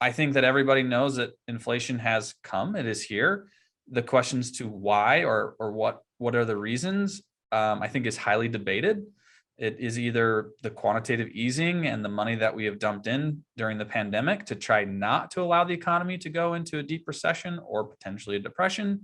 I think that everybody knows that inflation has come. It is here. The questions to why or what are the reasons, I think is highly debated. It is either the quantitative easing and the money that we have dumped in during the pandemic to try not to allow the economy to go into a deep recession or potentially a depression.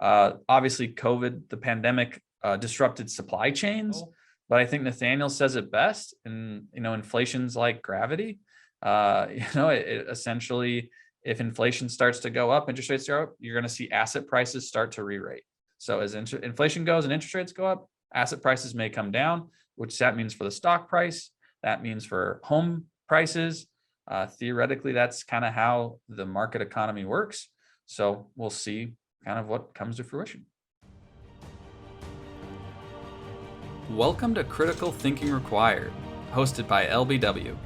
Obviously, COVID, the pandemic, disrupted supply chains, but I think Nathaniel says it best. And inflation's like gravity. It essentially, if inflation starts to go up, interest rates go up, you're going to see asset prices start to re-rate. So as inflation goes and interest rates go up, asset prices may come down, which that means for the stock price, that means for home prices. Theoretically, that's kind of how the market economy works. So we'll see kind of what comes to fruition. Welcome to Critical Thinking Required, hosted by LBW.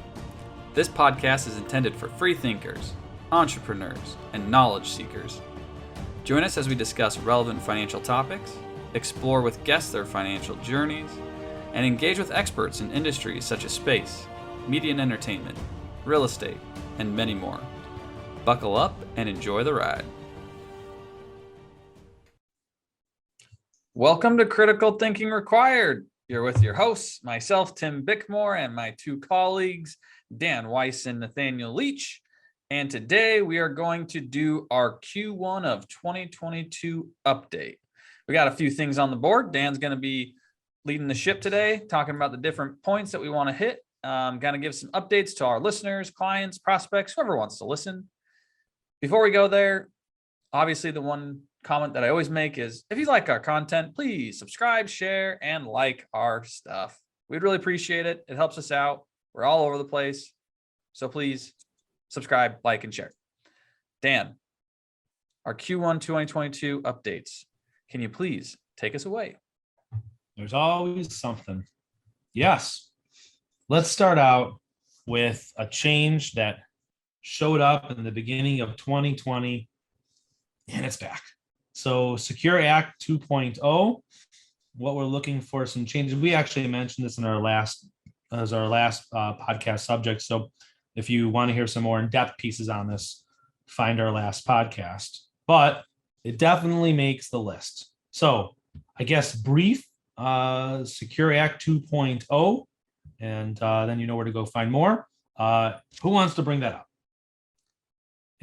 This podcast is intended for free thinkers, entrepreneurs, and knowledge seekers. Join us as we discuss relevant financial topics, explore with guests their financial journeys, and engage with experts in industries such as space, media and entertainment, real estate, and many more. Buckle up and enjoy the ride. Welcome to Critical Thinking Required. You're with your hosts, myself, Tim Bickmore, and my two colleagues, Dan Weiss and Nathaniel Leach. And today we are going to do our Q1 of 2022 update. We got a few things on the board. Dan's going to be leading the ship today, talking about the different points that we want to hit. Going to give some updates to our listeners, clients, prospects, whoever wants to listen. Before we go there, obviously the one comment that I always make is, if you like our content, please subscribe, share, and like our stuff. We'd really appreciate it. It helps us out. We're all over the place. So please subscribe, like, and share. Dan, our Q1 2022 updates. Can you please take us away? There's always something. Yes. Let's start out with a change that showed up in the beginning of 2020, and it's back. So Secure Act 2.0, what we're looking for some changes. We actually mentioned this in our last podcast subject. So if you want to hear some more in-depth pieces on this, find our last podcast. But it definitely makes the list. So I guess brief, Secure Act 2.0, and then you know where to go find more. Who wants to bring that up?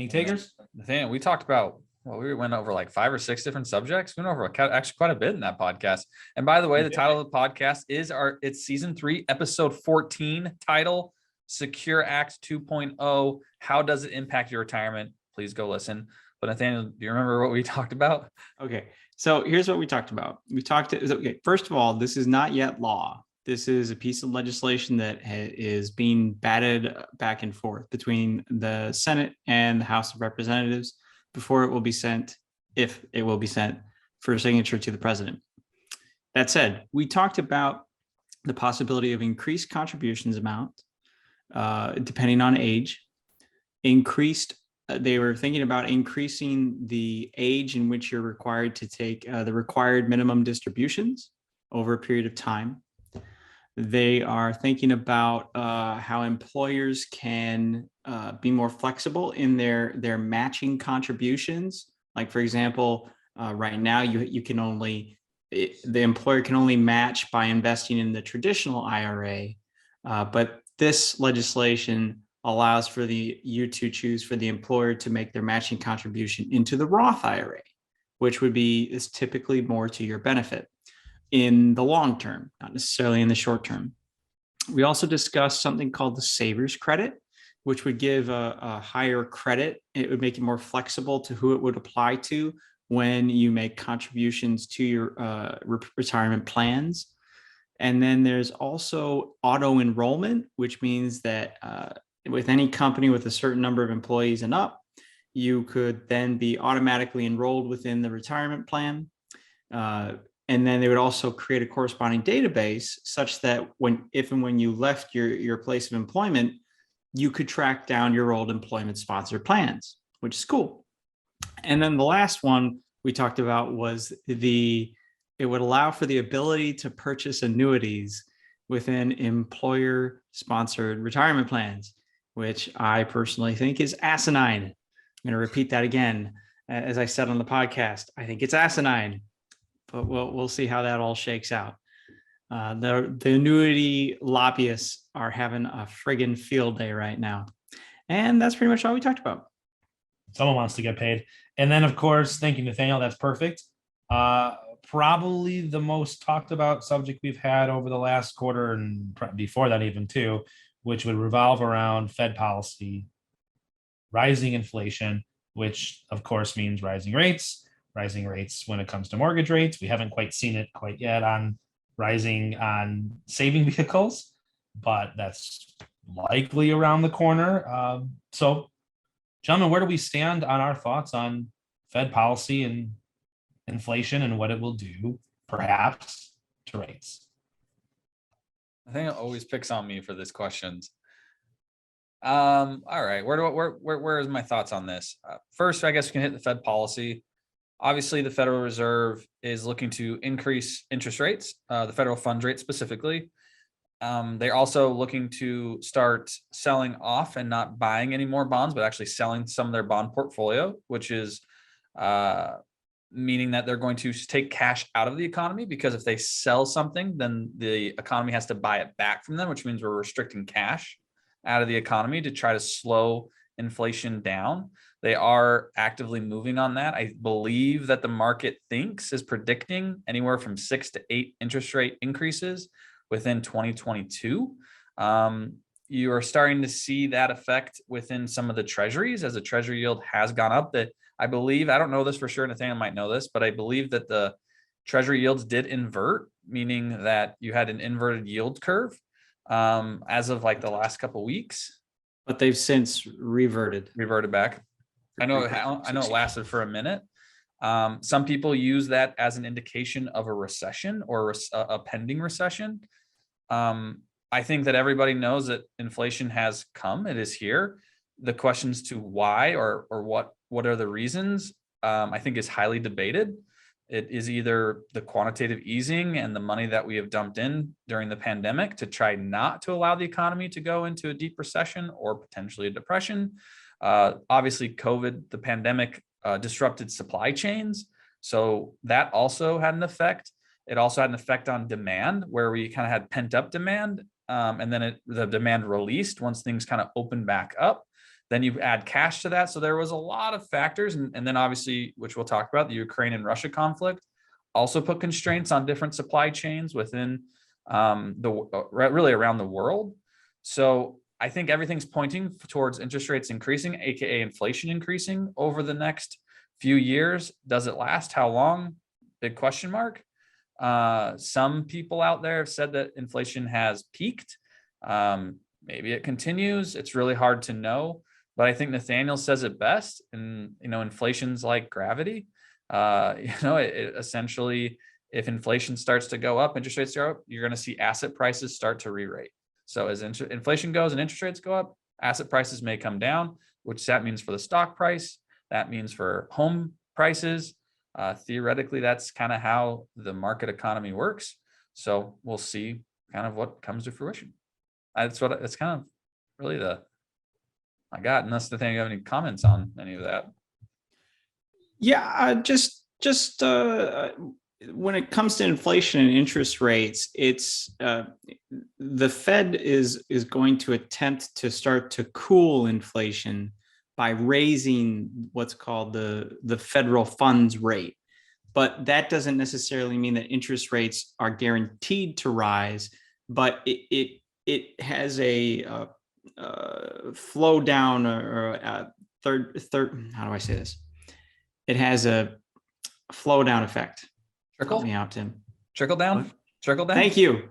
Any takers? Nathaniel, we talked about, we went over like 5 or 6 different subjects. We went over actually quite a bit in that podcast. And by the way, the title of the podcast is it's season 3, episode 14, title Secure Act 2.0. How does it impact your retirement? Please go listen. But Nathaniel, do you remember what we talked about? Okay. So here's what we talked about. First of all, this is not yet law. This is a piece of legislation that is being batted back and forth between the Senate and the House of Representatives before it will be sent, if it will be sent, for signature to the president. That said, we talked about the possibility of increased contributions amount, depending on age, they were thinking about increasing the age in which you're required to take the required minimum distributions over a period of time. They are thinking about how employers can be more flexible in their matching contributions. Like, for example, right now the employer can only match by investing in the traditional IRA, but this legislation allows for you to choose for the employer to make their matching contribution into the Roth IRA, which is typically more to your benefit in the long term, not necessarily in the short term. We also discussed something called the Savers Credit, which would give a higher credit. It would make it more flexible to who it would apply to when you make contributions to your retirement plans. And then there's also auto enrollment, which means that with any company with a certain number of employees and up, you could then be automatically enrolled within the retirement plan. And then they would also create a corresponding database such that if and when you left your place of employment, you could track down your old employment sponsored plans, which is cool. And then the last one we talked about was it would allow for the ability to purchase annuities within employer sponsored retirement plans. which I personally think is asinine. I'm going to repeat that again. As I said on the podcast, I think it's asinine, but we'll see how that all shakes out. The annuity lobbyists are having a friggin' field day right now. And that's pretty much all we talked about. Someone wants to get paid. And then, of course, thank you, Nathaniel. That's perfect. Probably the most talked about subject we've had over the last quarter and before that even too, which would revolve around Fed policy, rising inflation, which of course means rising rates when it comes to mortgage rates. We haven't quite seen it quite yet on rising on saving vehicles, but that's likely around the corner. So, gentlemen, where do we stand on our thoughts on Fed policy and inflation and what it will do, perhaps, to rates? I think it always picks on me for these questions. All right, where is my thoughts on this? First, I guess we can hit the Fed policy. Obviously, the Federal Reserve is looking to increase interest rates, the federal funds rate specifically. They're also looking to start selling off and not buying any more bonds, but actually selling some of their bond portfolio, which is meaning that they're going to take cash out of the economy, because if they sell something, then the economy has to buy it back from them, which means we're restricting cash out of the economy to try to slow inflation down. They are actively moving on that. I believe that the market is predicting anywhere from 6 to 8 interest rate increases within 2022. You are starting to see that effect within some of the treasuries as the treasury yield has gone up. That I believe, I don't know this for sure, Nathaniel might know this, but I believe that the treasury yields did invert, meaning that you had an inverted yield curve as of like the last couple of weeks. But they've since reverted back. I know it lasted for a minute. Some people use that as an indication of a recession or a pending recession. I think that everybody knows that inflation has come. It is here. The questions to why or what are the reasons, I think is highly debated. It is either the quantitative easing and the money that we have dumped in during the pandemic to try not to allow the economy to go into a deep recession or potentially a depression. Obviously, COVID, the pandemic, disrupted supply chains. So that also had an effect. It also had an effect on demand, where we kind of had pent up demand. And then the demand released once things kind of opened back up. Then you add cash to that. So there was a lot of factors. And then obviously, which we'll talk about, the Ukraine and Russia conflict also put constraints on different supply chains within really around the world. So I think everything's pointing towards interest rates increasing, aka inflation increasing over the next few years. Does it last? How long? Big question mark. Some people out there have said that inflation has peaked. Maybe it continues. It's really hard to know, but I think Nathaniel says it best. And inflation's like gravity. It essentially, if inflation starts to go up, interest rates go up, you're going to see asset prices start to re-rate. So as inflation goes and interest rates go up, asset prices may come down, which that means for the stock price. That means for home prices. Theoretically, that's kind of how the market economy works. So we'll see kind of what comes to fruition. It's kind of really I got, unless Nathaniel, you have any comments on any of that. Yeah, just when it comes to inflation and interest rates, it's the Fed is going to attempt to start to cool inflation by raising what's called the federal funds rate. But that doesn't necessarily mean that interest rates are guaranteed to rise, but it has a flow down or a third, how do I say this? It has a flow down effect. Help me out, Tim. Trickle down. Thank you.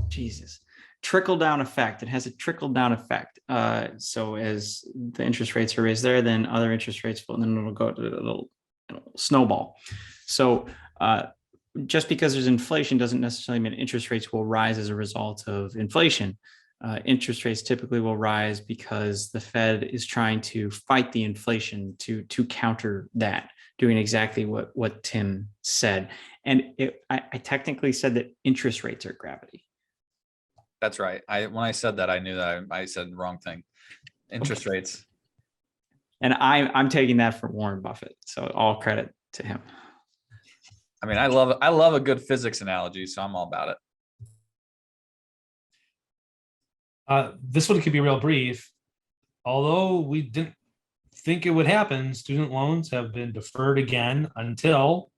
Jesus. Trickle down effect. It has a trickle down effect. So as the interest rates are raised there, then other interest rates will, and then it'll go to a little snowball. So just because there's inflation doesn't necessarily mean interest rates will rise as a result of inflation. Interest rates typically will rise because the Fed is trying to fight the inflation to counter that, doing exactly what Tim said. And I technically said that interest rates are gravity. That's right. When I said that, I knew that I said the wrong thing. interest rates. And I'm taking that from Warren Buffett. So all credit to him. I mean, I love a good physics analogy, so I'm all about it. This one could be real brief. Although we didn't think it would happen, student loans have been deferred again until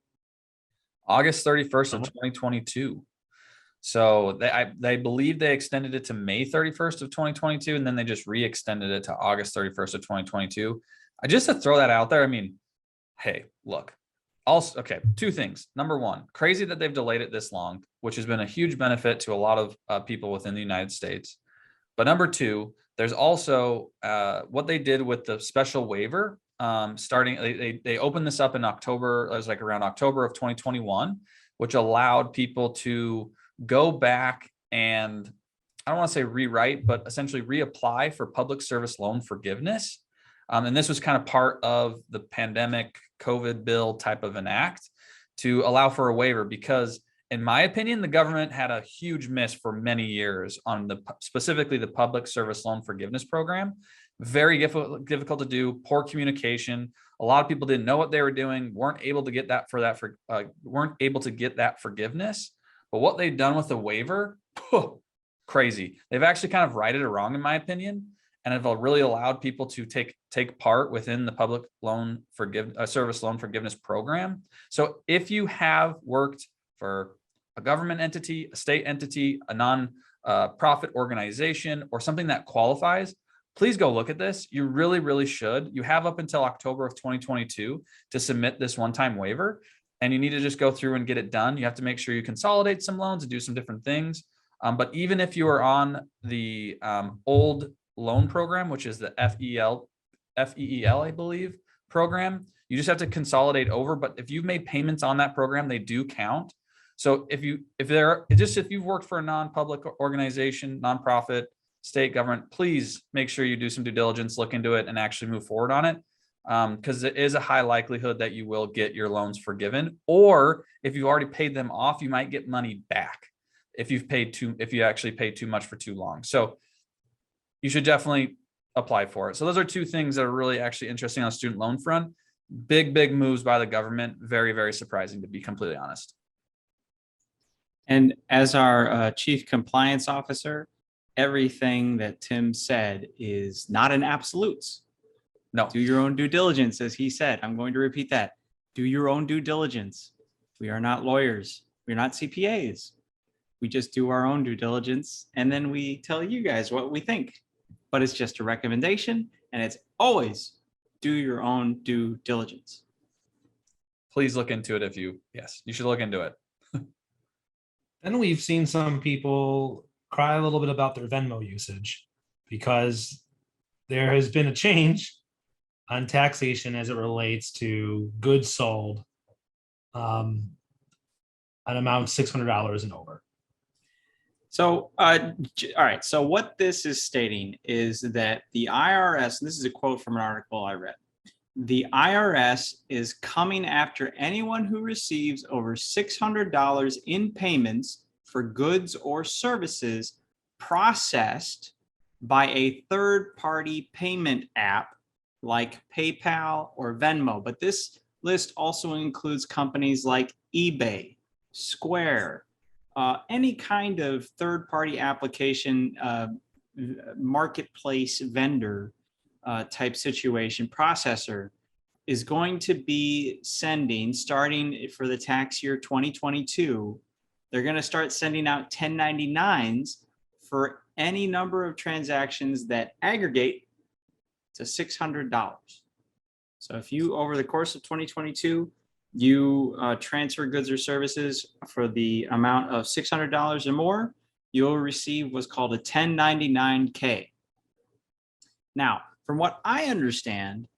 August 31st of 2022. So they believe they extended it to May 31st of 2022, and then they just re-extended it to August 31st of 2022. Just to throw that out there, I mean, hey, look. Also, okay, two things. Number one, crazy that they've delayed it this long, which has been a huge benefit to a lot of people within the United States. But number two, there's also what they did with the special waiver. Starting, they opened this up in October. It was like around October of 2021, which allowed people to go back and, I don't want to say rewrite, but essentially reapply for public service loan forgiveness. And this was kind of part of the pandemic COVID bill type of an act to allow for a waiver, because in my opinion, the government had a huge miss for many years on specifically the public service loan forgiveness program. Very difficult to do, poor communication. A lot of people didn't know what they were doing, weren't able to get that forgiveness. But what they've done with the waiver, crazy. They've actually kind of righted it wrong, in my opinion, and have really allowed people to take part within the public service loan forgiveness program. So if you have worked for a government entity, a state entity, a non-profit organization, or something that qualifies, please go look at this. You really, really should. You have up until October of 2022 to submit this one-time waiver, and you need to just go through and get it done. You have to make sure you consolidate some loans and do some different things. But even if you are on the old loan program, which is the FEEL, I believe, program, you just have to consolidate over. But if you've made payments on that program, they do count. So if you've worked for a non-public organization, nonprofit, state government, please make sure you do some due diligence, look into it, and actually move forward on it. Because it is a high likelihood that you will get your loans forgiven, or if you've already paid them off, you might get money back if you actually paid too much for too long. So you should definitely apply for it. So those are two things that are really actually interesting on the student loan front. Big moves by the government. Very, very surprising, to be completely honest. And as our chief compliance officer, everything that Tim said is not an absolutes. No. Do your own due diligence, as he said. I'm going to repeat that. Do your own due diligence. We are not lawyers. We're not CPAs. We just do our own due diligence, and then we tell you guys what we think. But it's just a recommendation, and it's always do your own due diligence. Please look into it yes, you should look into it. Then we've seen some people cry a little bit about their Venmo usage, because there has been a change on taxation as it relates to goods sold an amount $600 and over. So, all right. So what this is stating is that the IRS, and this is a quote from an article I read, the IRS is coming after anyone who receives over $600 in payments for goods or services processed by a third-party payment app like PayPal or Venmo. But this list also includes companies like eBay, Square, any kind of third-party application, marketplace vendor type situation, processor is going to be sending, starting for the tax year 2022, they're going to start sending out 1099s for any number of transactions that aggregate to $600. So if you, over the course of 2022, you transfer goods or services for the amount of $600 or more, you'll receive what's called a 1099K. Now, from what I understand,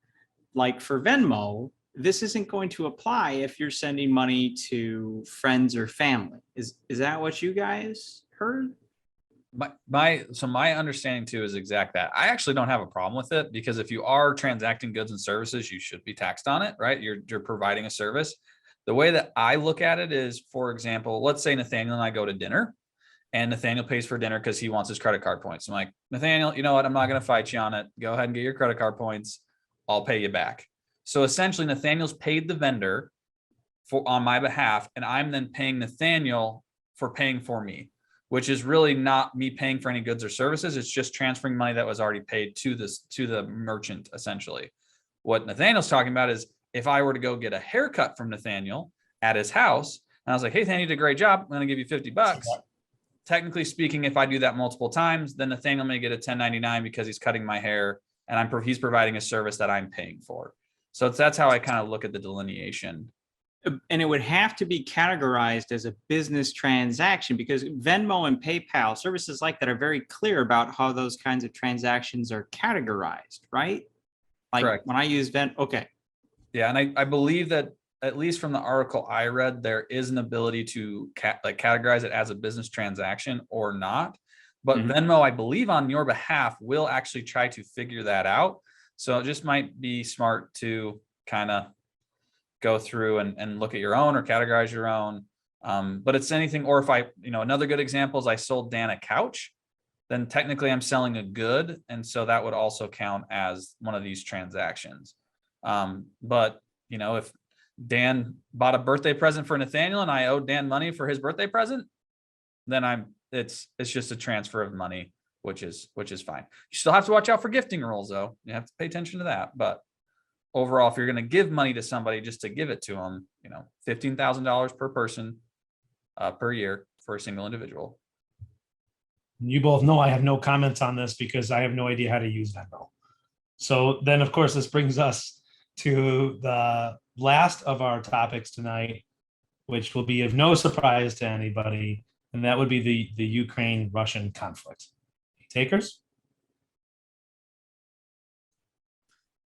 like for Venmo, this isn't going to apply if you're sending money to friends or family. Is that what you guys heard? My understanding too is exact that. I actually don't have a problem with it, because if you are transacting goods and services, you should be taxed on it, right? You're providing a service. The way that I look at it is, for example, let's say Nathaniel and I go to dinner, and Nathaniel pays for dinner because he wants his credit card points. I'm like, Nathaniel, you know what? I'm not going to fight you on it. Go ahead and get your credit card points. I'll pay you back. So essentially, Nathaniel's paid the vendor on my behalf, and I'm then paying Nathaniel for paying for me, which is really not me paying for any goods or services. It's just transferring money that was already paid to the merchant, essentially. What Nathaniel's talking about is if I were to go get a haircut from Nathaniel at his house, and I was like, hey, Nathaniel, you did a great job. I'm going to give you $50. Technically speaking, if I do that multiple times, then Nathaniel may get a 1099 because he's cutting my hair and he's providing a service that I'm paying for. So that's how I kind of look at the delineation. And it would have to be categorized as a business transaction because Venmo and PayPal, services like that, are very clear about how those kinds of transactions are categorized, right? Like Correct. when I use Venmo, okay. Yeah, and I believe that at least from the article I read, there is an ability to categorize it as a business transaction or not. But Venmo, I believe on your behalf, will actually try to figure that out. So it just might be smart to kind of go through and look at your own or categorize your own. But it's anything, or if another good example is I sold Dan a couch, then technically I'm selling a good. And so that would also count as one of these transactions. But if Dan bought a birthday present for Nathaniel and I owe Dan money for his birthday present, then it's just a transfer of money, which is fine. You still have to watch out for gifting rules though. You have to pay attention to that. But overall, if you're going to give money to somebody just to give it to them, $15,000 per person per year for a single individual. You both know I have no comments on this because I have no idea how to use Venmo. So then, of course, this brings us to the last of our topics tonight, which will be of no surprise to anybody, and that would be the Ukraine-Russian conflict. Takers?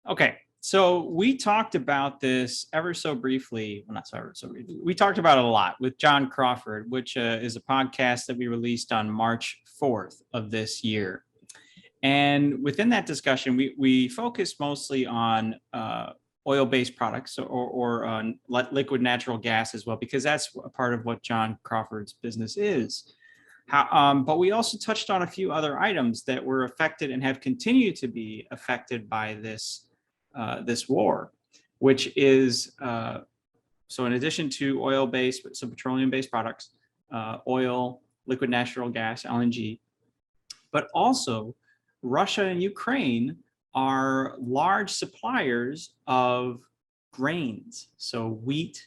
Okay. So we talked about this ever so briefly. Well, not so ever so briefly. We talked about it a lot with John Crawford, which is a podcast that we released on March 4th of this year. And within that discussion, we focused mostly on oil-based products or on liquid natural gas as well, because that's a part of what John Crawford's business is. But we also touched on a few other items that were affected and have continued to be affected by this war, which is so in addition to oil-based, some petroleum-based products, oil, liquid natural gas, LNG, but also Russia and Ukraine are large suppliers of grains, so wheat,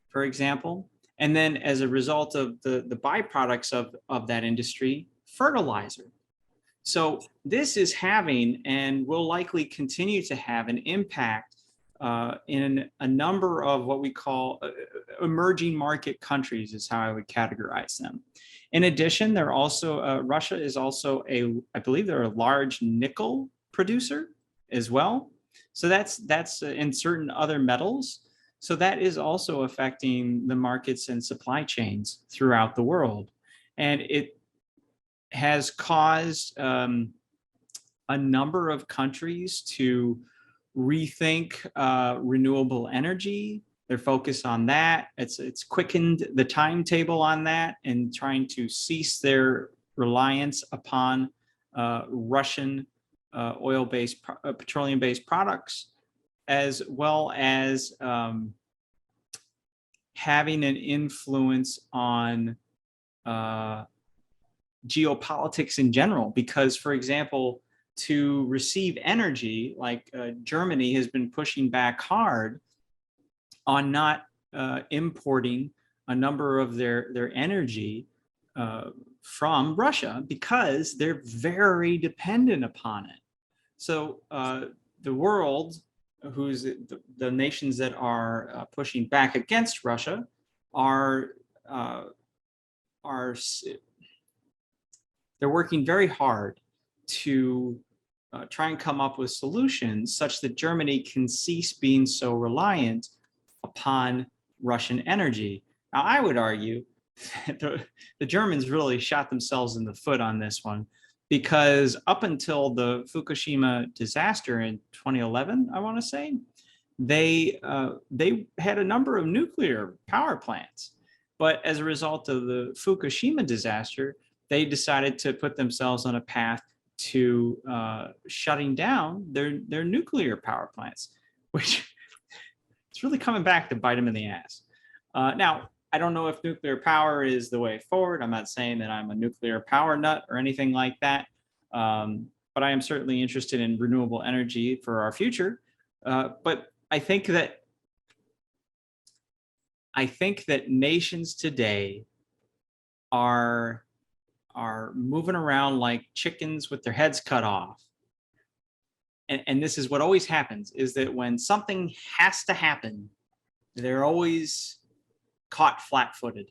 for example, and then as a result of the byproducts of that industry, fertilizer. So this is having and will likely continue to have an impact in a number of what we call emerging market countries is how I would categorize them. In addition, they're also Russia is also I believe they're a large nickel producer as well. So that's in certain other metals. So that is also affecting the markets and supply chains throughout the world. And it has caused a number of countries to rethink renewable energy. They're focused on that. It's quickened the timetable on that and trying to cease their reliance upon Russian oil-based, petroleum-based products, as well as having an influence on geopolitics in general. Because, for example, to receive energy, like Germany has been pushing back hard on not importing a number of their energy from Russia because they're very dependent upon it. So the world, who's the nations that are pushing back against Russia, are they're working very hard to try and come up with solutions such that Germany can cease being so reliant upon Russian energy. Now, I would argue that the Germans really shot themselves in the foot on this one, because up until the Fukushima disaster in 2011, I want to say, they had a number of nuclear power plants. But as a result of the Fukushima disaster, they decided to put themselves on a path to shutting down their nuclear power plants, which it's really coming back to bite them in the ass. Now, I don't know if nuclear power is the way forward. I'm not saying that I'm a nuclear power nut or anything like that, but I am certainly interested in renewable energy for our future. But I think that nations today are moving around like chickens with their heads cut off. And this is what always happens, is that when something has to happen, they're always caught flat-footed.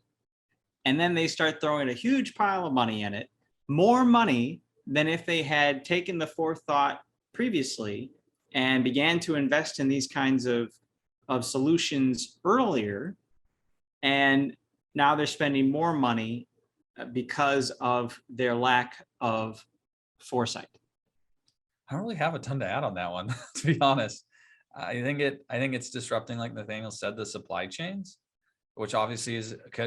And then they start throwing a huge pile of money in it, more money than if they had taken the forethought previously and began to invest in these kinds of solutions earlier. And now they're spending more money because of their lack of foresight. I don't really have a ton to add on that one, to be honest. I think it's disrupting, like Nathaniel said, the supply chains, which obviously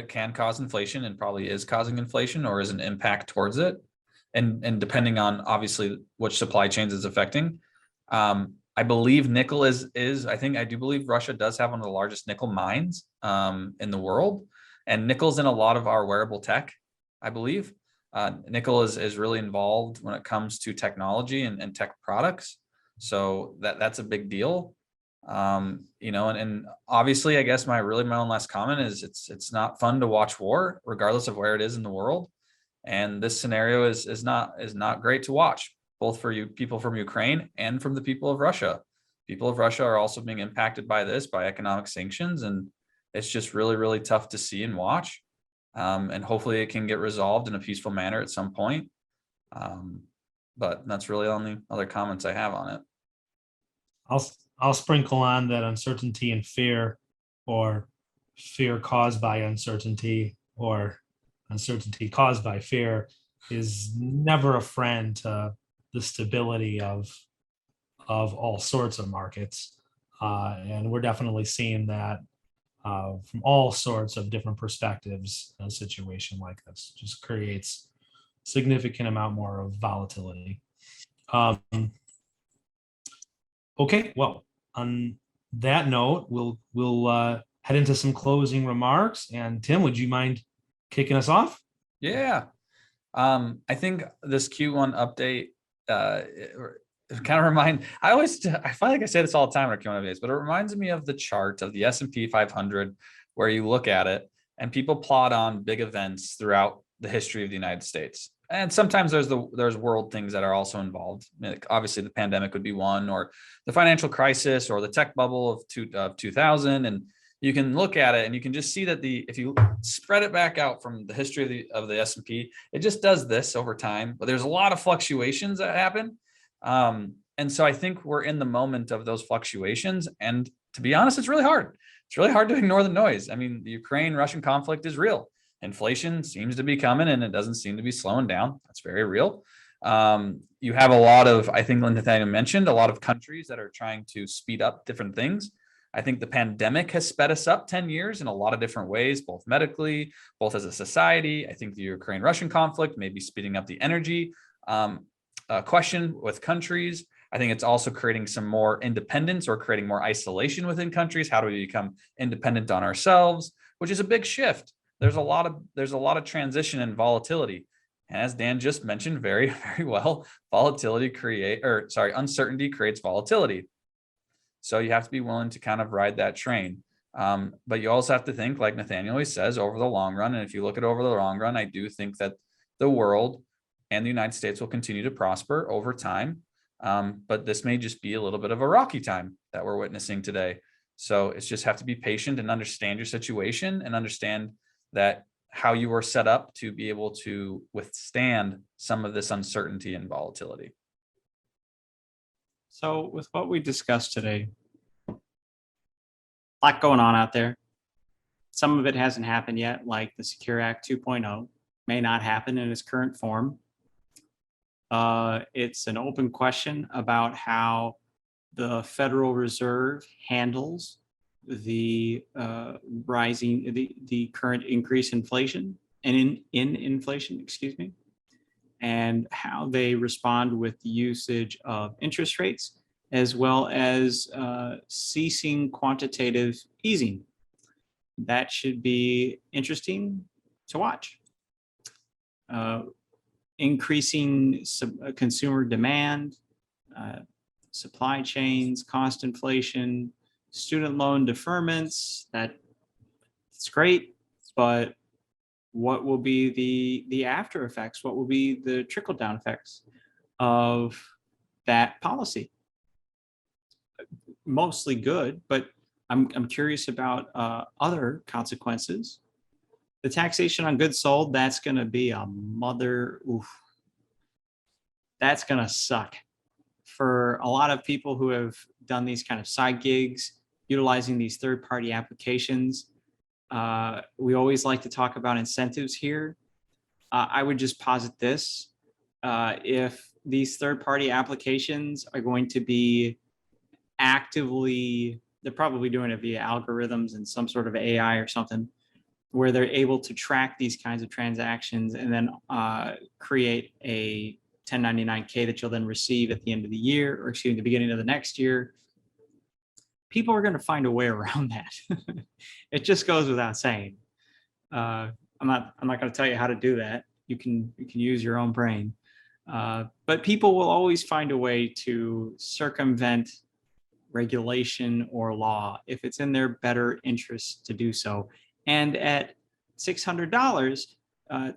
can cause inflation and probably is causing inflation or is an impact towards it. And depending on obviously which supply chains it's affecting. I believe nickel I do believe Russia does have one of the largest nickel mines in the world. And nickel's in a lot of our wearable tech, I believe. Nickel is really involved when it comes to technology and tech products. So that's a big deal. And obviously, I guess my own last comment is it's not fun to watch war, regardless of where it is in the world. And this scenario is not great to watch, both for you people from Ukraine and from the people of Russia. People of Russia are also being impacted by this, by economic sanctions, and it's just really, really tough to see and watch. And hopefully it can get resolved in a peaceful manner at some point. But that's really the only other comments I have on it. I'll sprinkle on that uncertainty and fear, or fear caused by uncertainty, or uncertainty caused by fear, is never a friend to the stability of all sorts of markets. And we're definitely seeing that from all sorts of different perspectives. A situation like this just creates significant amount more of volatility. Okay, well, on that note, we'll head into some closing remarks. And Tim, would you mind kicking us off? Yeah. I think this Q1 update it kind of I feel like I say this all the time in our Q1 updates, but it reminds me of the chart of the S&P 500, where you look at it and people plot on big events throughout the history of the United States. And sometimes there's world things that are also involved. Like obviously the pandemic would be one, or the financial crisis, or the tech bubble of 2000. And you can look at it and you can just see that if you spread it back out from the history of the S&P, it just does this over time. But there's a lot of fluctuations that happen. And so I think we're in the moment of those fluctuations. And to be honest, it's really hard. It's really hard to ignore the noise. I mean, the Ukraine-Russian conflict is real. Inflation seems to be coming and it doesn't seem to be slowing down. That's very real. You have a lot of, I think Nathaniel mentioned, a lot of countries that are trying to speed up different things. I think the pandemic has sped us up 10 years in a lot of different ways, both medically, both as a society. I think the Ukraine-Russian conflict may be speeding up the energy question with countries. I think it's also creating some more independence or creating more isolation within countries. How do we become independent on ourselves, which is a big shift. There's a lot of transition and volatility. And as Dan just mentioned very, very well, uncertainty creates volatility. So you have to be willing to kind of ride that train. But you also have to think, like Nathaniel always says, over the long run. And if you look at over the long run, I do think that the world and the United States will continue to prosper over time. But this may just be a little bit of a rocky time that we're witnessing today. So it's just have to be patient and understand your situation and understand that how you were set up to be able to withstand some of this uncertainty and volatility. So with what we discussed today, a lot going on out there. Some of it hasn't happened yet, like the Secure Act 2.0 may not happen in its current form. It's an open question about how the Federal Reserve handles the current increase in inflation, excuse me. and how they respond with the usage of interest rates, as well as ceasing quantitative easing. That should be interesting to watch. Increasing consumer demand, supply chains, cost inflation, student loan deferments. That's great, but what will be the after effects? What will be the trickle down effects of that policy? Mostly good, but I'm curious about other consequences. The taxation on goods sold, that's going to be a mother. Oof, that's going to suck for a lot of people who have done these kind of side gigs, utilizing these third-party applications. We always like to talk about incentives here. I would just posit this. If these third-party applications are going to be actively, they're probably doing it via algorithms and some sort of AI or something, where they're able to track these kinds of transactions and then create a 1099K that you'll then receive at the end of the year, or excuse me, the beginning of the next year. People are going to find a way around that. It just goes without saying. I'm not going to tell you how to do that. You can use your own brain. But people will always find a way to circumvent regulation or law if it's in their better interest to do so. And at $600,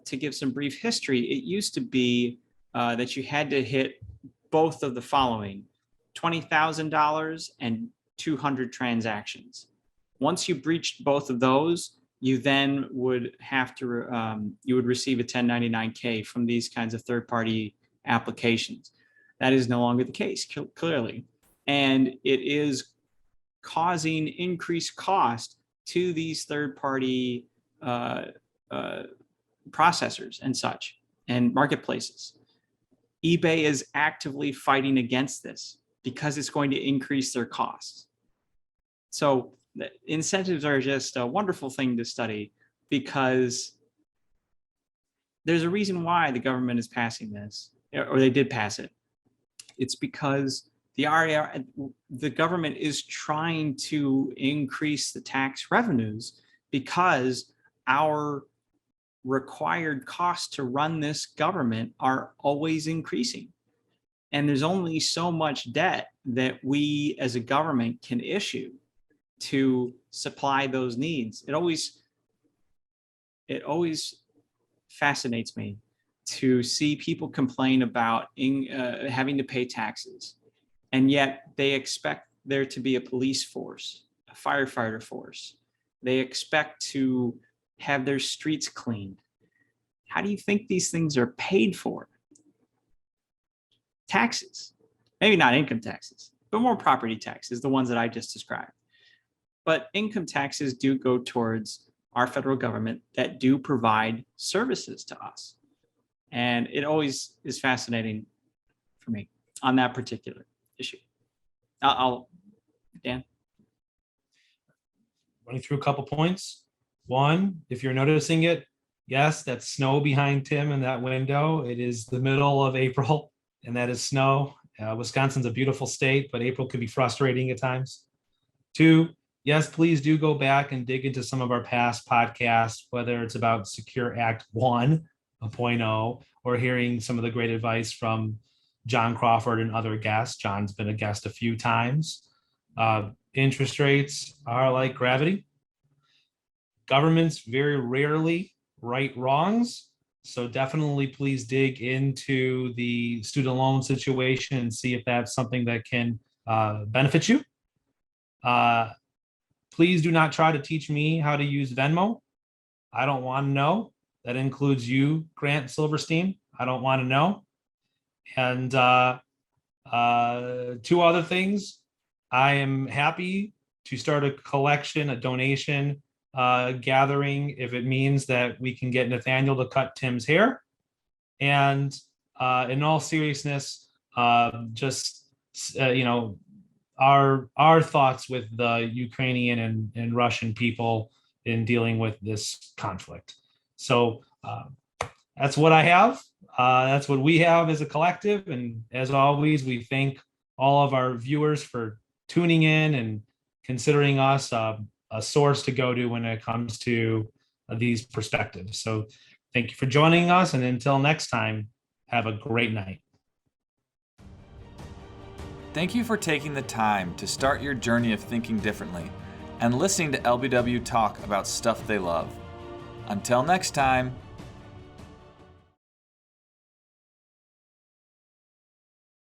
to give some brief history, it used to be that you had to hit both of the following: $20,000 and 200 transactions. Once you breached both of those, you then would have to, you would receive a 1099K from these kinds of third-party applications. That is no longer the case, clearly. And it is causing increased cost to these third-party processors and such, and marketplaces. eBay is actively fighting against this because it's going to increase their costs. So the incentives are just a wonderful thing to study, because there's a reason why the government is passing this, or they did pass it. It's because the government is trying to increase the tax revenues, because our required costs to run this government are always increasing. And there's only so much debt that we as a government can issue to supply those needs. It always fascinates me to see people complain about having to pay taxes, and yet they expect there to be a police force, a firefighter force. They expect to have their streets cleaned. How do you think these things are paid for? Taxes. Maybe not income taxes, but more property taxes, the ones that I just described. But income taxes do go towards our federal government that do provide services to us. And it always is fascinating for me on that particular issue. Dan? Running through a couple points. One, if you're noticing it, yes, that's snow behind Tim in that window. It is the middle of April, and that is snow. Wisconsin's a beautiful state, but April can be frustrating at times. Two, yes, please do go back and dig into some of our past podcasts, whether it's about Secure Act 1.0, or hearing some of the great advice from John Crawford and other guests. John's been a guest a few times. Interest rates are like gravity. Governments very rarely right wrongs. So definitely please dig into the student loan situation and see if that's something that can benefit you. Please do not try to teach me how to use Venmo. I don't want to know. That includes you, Grant Silverstein. I don't want to know. And two other things. I am happy to start a collection, a donation gathering, if it means that we can get Nathaniel to cut Tim's hair. And in all seriousness, our thoughts with the Ukrainian and Russian people in dealing with this conflict. So that's what I have. That's what we have as a collective. And as always, we thank all of our viewers for tuning in and considering us a source to go to when it comes to these perspectives. So thank you for joining us. And until next time, have a great night. Thank you for taking the time to start your journey of thinking differently and listening to LBW talk about stuff they love. Until next time.